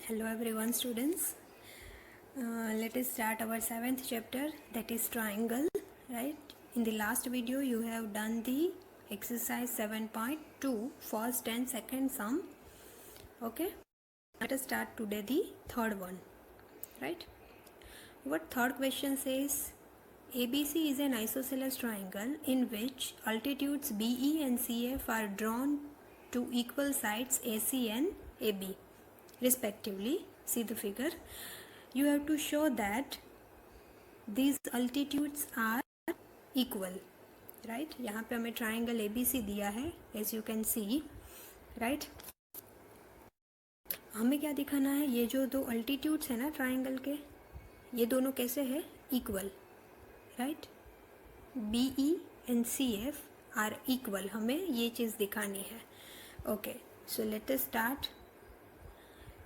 Hello everyone students. Let us start our 7th chapter, that is triangle, right? In the last video you have done the exercise 7.2 first and second sum. Okay, let us start today the third one, right? What third question says, ABC is an isosceles triangle in which altitudes BE and CF are drawn to equal sides AC and AB respectively. See the figure. You have to show that these altitudes are equal, right? यहाँ पे हमें triangle ABC दिया है, as you can see, right? हमें क्या दिखाना है, ये जो दो altitudes है ना triangle के, ये दोनों कैसे है, equal, right? BE and CF are equal, हमें ये चीज़ दिखानी है. Okay, so let us start.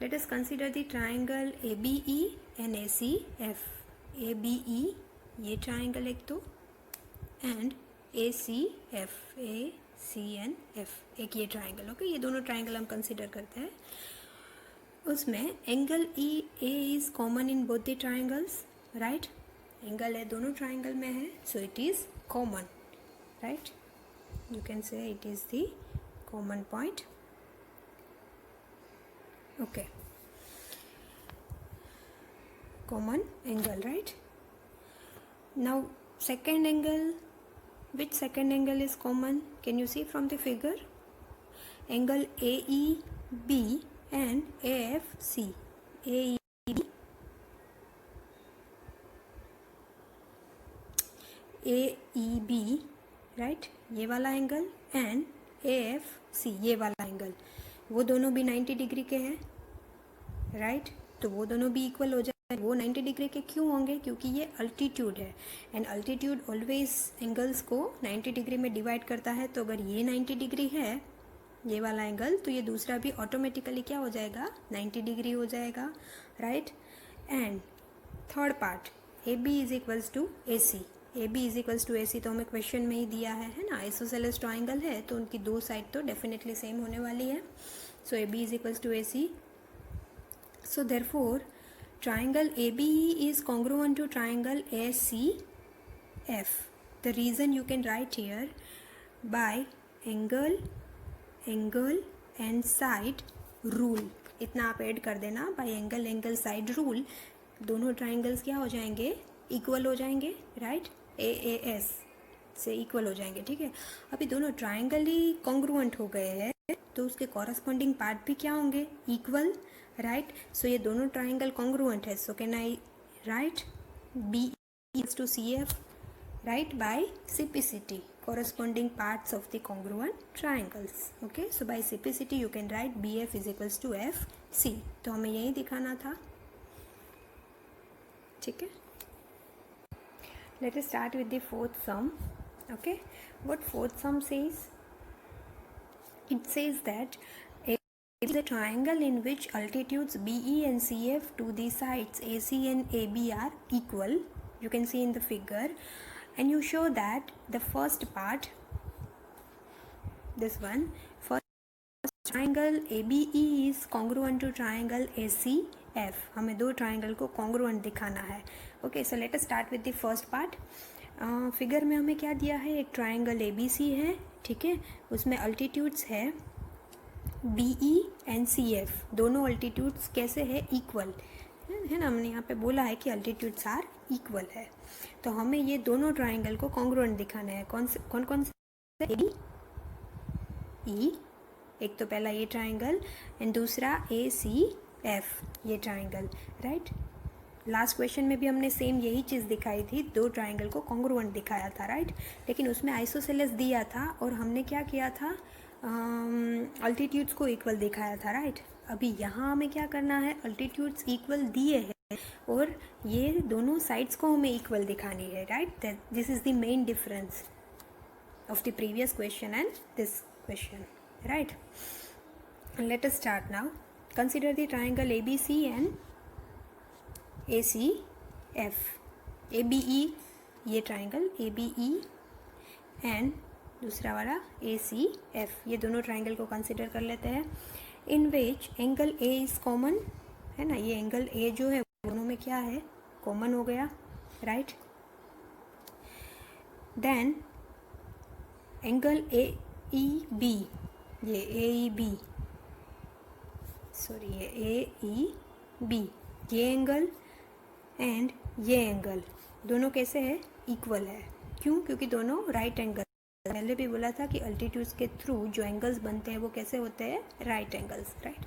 Let us consider the triangle ABE and ACF. ABE ये triangle एक तो, and ACF, ACNF एक ये triangle. Okay, ये दोनों triangle हम consider करते हैं. उसमें angle EA is common in both the triangles, right? Angle है दोनों triangle में है, so it is common, right? You can say it is the common point. Okay, common angle, right? Now second angle, which second angle is common? Can you see from the figure? Angle AEB and AFC. AEB, AEB, right? ये वाला angle and AFC ये वाला angle, वो दोनों भी 90 degree के हैं, right? तो वो दोनों भी इक्वल हो जाए. वो 90 डिग्री के क्यों होंगे? क्योंकि ये अल्टीट्यूड है, एंड अल्टीट्यूड ऑलवेज एंगल्स को 90 डिग्री में डिवाइड करता है. तो अगर ये 90 डिग्री है ये वाला एंगल, तो ये दूसरा भी ऑटोमेटिकली क्या हो जाएगा, 90 डिग्री हो जाएगा, right? And third part, AB is equals to AC. AB is equals to AC तो हमें क्वेश्चन में ही दिया है ना, आइसोसेलेस ट्राइंगल है तो उनकी दो साइड तो डेफिनेटली सेम होने वाली है. So AB is equals to AC. So therefore triangle ABE is congruent to triangle ACF. The reason you can write here by angle and side rule. इतना आप ऐड कर देना, by angle side rule दोनों triangles क्या हो जाएंगे, equal हो जाएंगे, राइट? AAS से इक्वल हो जाएंगे, ठीक है? अभी दोनों ट्राइंगल ही कॉन्ग्रुएंट हो गए हैं तो उसके कॉरस्पॉन्डिंग पार्ट भी क्या होंगे, इक्वल, राइट? सो ये दोनों ट्राइंगल कॉन्ग्रुएंट है. So can I write BE equals to CF, right, by CPCT, corresponding parts of the congruent triangles. Okay, so by CPCT you can write BF is equals to FC. तो हमें यही दिखाना था, ठीक है? Let us start with the fourth sum. Okay, what fourth sum says? It says that it is a triangle in which altitudes BE and CF to the sides AC and AB are equal. You can see in the figure, and you show that the first part, this one, first triangle ABE is congruent to triangle ACF. हमें दो triangle को congruent दिखाना है. Okay, so let us start with the first part. Figure में हमें क्या दिया है, एक ट्राइंगल ABC है, ठीक है? उसमें अल्टीट्यूड्स है BE एंड CF, दोनों अल्टीट्यूड्स कैसे है, इक्वल है ना. हमने यहाँ पे बोला है कि अल्टीट्यूड्स आर इक्वल है, तो हमें ये दोनों ट्राइंगल को कॉन्ग्रुएंट दिखाना है. कौन से AB E, एक तो पहला ये ट्राइंगल एंड दूसरा ACF ये ट्राइंगल, राइट? लास्ट क्वेश्चन में भी हमने सेम यही चीज़ दिखाई थी, दो ट्राइंगल को कॉन्ग्रुएंट दिखाया था, राइट? लेकिन उसमें आइसोसेलेस दिया था और हमने क्या किया था, अल्टीट्यूड्स को इक्वल दिखाया था, राइट? अभी यहाँ हमें क्या करना है, अल्टीट्यूड्स इक्वल दिए हैं और ये दोनों साइड्स को हमें इक्वल दिखानी है, right? This is the main difference of the previous question and this question, right? Late us start now. Consider the triangle ABC and ACF. ABE ये ट्राइंगल ABE एंड दूसरा वाला ACF, ये दोनों triangle को consider कर लेते हैं. In which angle A is common, है ना, ये एंगल ए जो है दोनों में क्या है, कॉमन हो गया, right. Then angle A E B, ये ए ई बी, सॉरी ये ए ई बी, ये एंगल एंड ये एंगल दोनों कैसे है, इक्वल है। क्यों? क्योंकि दोनों राइट एंगल, पहले भी बोला था कि अल्टीट्यूड्स के थ्रू जो एंगल्स बनते हैं वो कैसे होते हैं, राइट एंगल्स, राइट।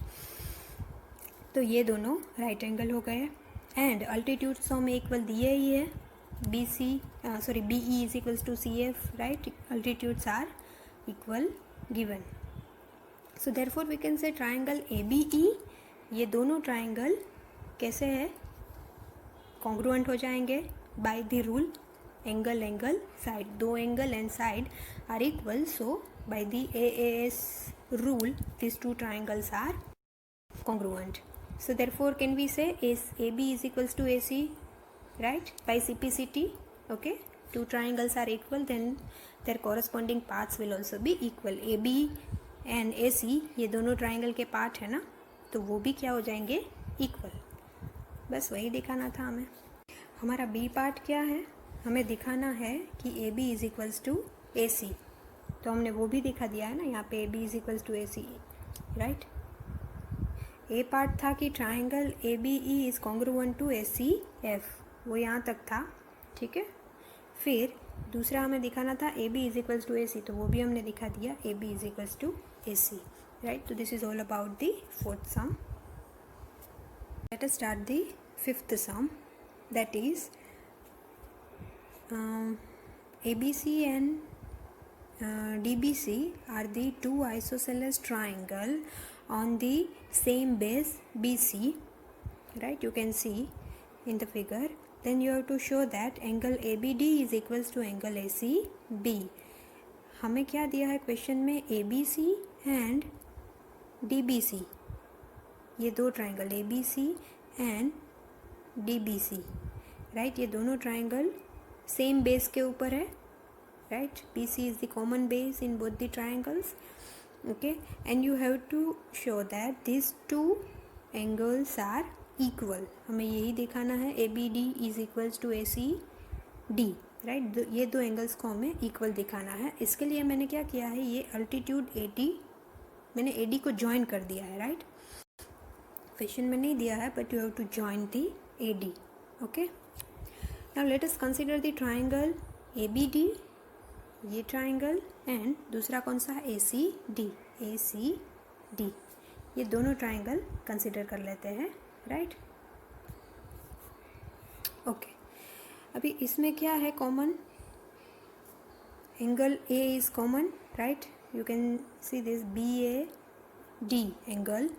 तो ये दोनों राइट एंगल हो गए एंड अल्टीट्यूड्स हमें इक्वल दिए ही है, B E is equals to C F, right, altitudes are equal given. So therefore we can say triangle A B E, ये दोनों ट्राइंगल कैसे है, कॉन्ग्रुएंट हो जाएंगे by the rule angle angle side, दो angle and side are equal, so by the AAS rule these two triangles are congruent. So therefore can we say AB is equals to AC, right, by CPCT. Okay, two triangles are equal, then their corresponding paths will also be equal. AB and AC ये दोनों triangle के part है ना, तो वो भी क्या हो जाएंगे, इक्वल। बस वही दिखाना था हमें। हमारा बी पार्ट क्या है, हमें दिखाना है कि AB is equals to AC, तो हमने वो भी दिखा दिया है ना यहाँ पे, AB is equals to AC, right. A part था कि triangle ABE is congruent to ACF, वो यहाँ तक था, ठीक है। फिर दूसरा हमें दिखाना था AB is equals to AC, तो वो भी हमने दिखा दिया, AB is equals to AC, right. तो this is all about the fourth sum. Let us start the fifth sum, that is ABC and DBC are the two isosceles triangle on the same base BC, right, you can see in the figure. Then you have to show that angle ABD is equals to angle ACB. हमें क्या दिया है question में, ABC and DBC, ये दो triangle ABC and DBC, right, ये दोनों triangle same base के ऊपर है, right, BC is the common base in both the triangles, okay, and you have to show that these two angles are equal. हमें यही दिखाना है, ABD is equals to ACD, right, ये दो angles को हमें इक्वल दिखाना है। इसके लिए मैंने क्या किया है, ये अल्टीट्यूड AD, मैंने AD को ज्वाइन कर दिया है, राइट, क्वेश्चन में नहीं दिया है, but you have to join the AD, okay. Now let us consider the triangle ABD, ये ट्राइंगल, एंड दूसरा कौन सा है, ACD, ये दोनों ट्राइंगल कंसिडर कर लेते हैं, राइट, ओके। अभी इसमें क्या है common, angle A is common, right, you can see this BAD angle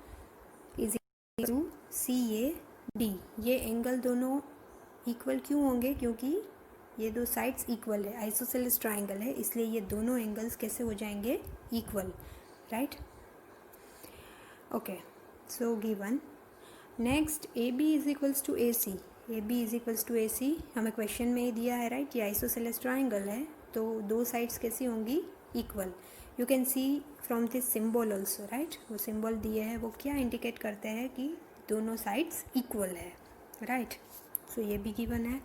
is equal to CAD, ये एंगल दोनों इक्वल क्यों होंगे, क्योंकि ये दो साइड्स इक्वल है, आइसोसेलेस ट्राइंगल है, इसलिए ये दोनों एंगल्स कैसे हो जाएंगे, equal, right, okay. So given next AB is equals to AC, AB is equals to AC हमें क्वेश्चन में ही दिया है, राइट, ये आइसोसेलेस ट्राइंगल है, तो दो साइड्स कैसी होंगी, equal. You can see from this symbol also, right, वो सिंबल दिए हैं वो क्या इंडिकेट करते हैं कि दोनों साइड्स इक्वल है, राइट, सो ये भी गिवन है।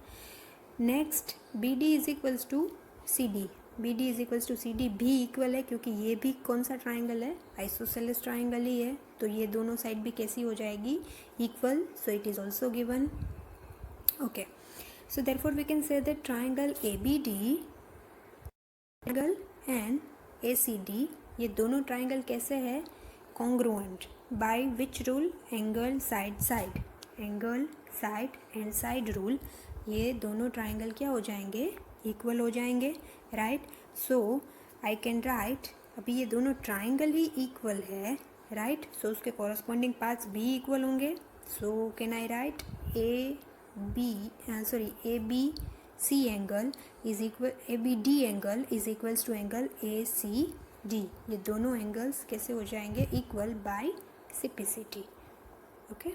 Next BD is equals to CD, BD is equals to CD भी इक्वल है, क्योंकि ये भी कौन सा ट्राइंगल है, आइसोसेलेस ट्राइंगल ही है, तो ये दोनों साइड भी कैसी हो जाएगी, equal, so it is also given, okay. So therefore we can say that triangle ABD triangle and ACD, ये दोनों ट्राइंगल कैसे है, congruent, by which rule, angle side side, angle side and side rule, ये दोनों triangle क्या हो जाएंगे, equal हो जाएंगे, right. So I can write, अभी ये दोनों ट्राइंगल ही इक्वल है, राइट, सो उसके कॉरस्पॉन्डिंग पार्ट्स भी इक्वल होंगे, so can I write ABC angle is equal, ABD angle is equals to angle ACD, ये दोनों एंगल्स कैसे हो जाएंगे, इक्वल बाय CPCT, ओके।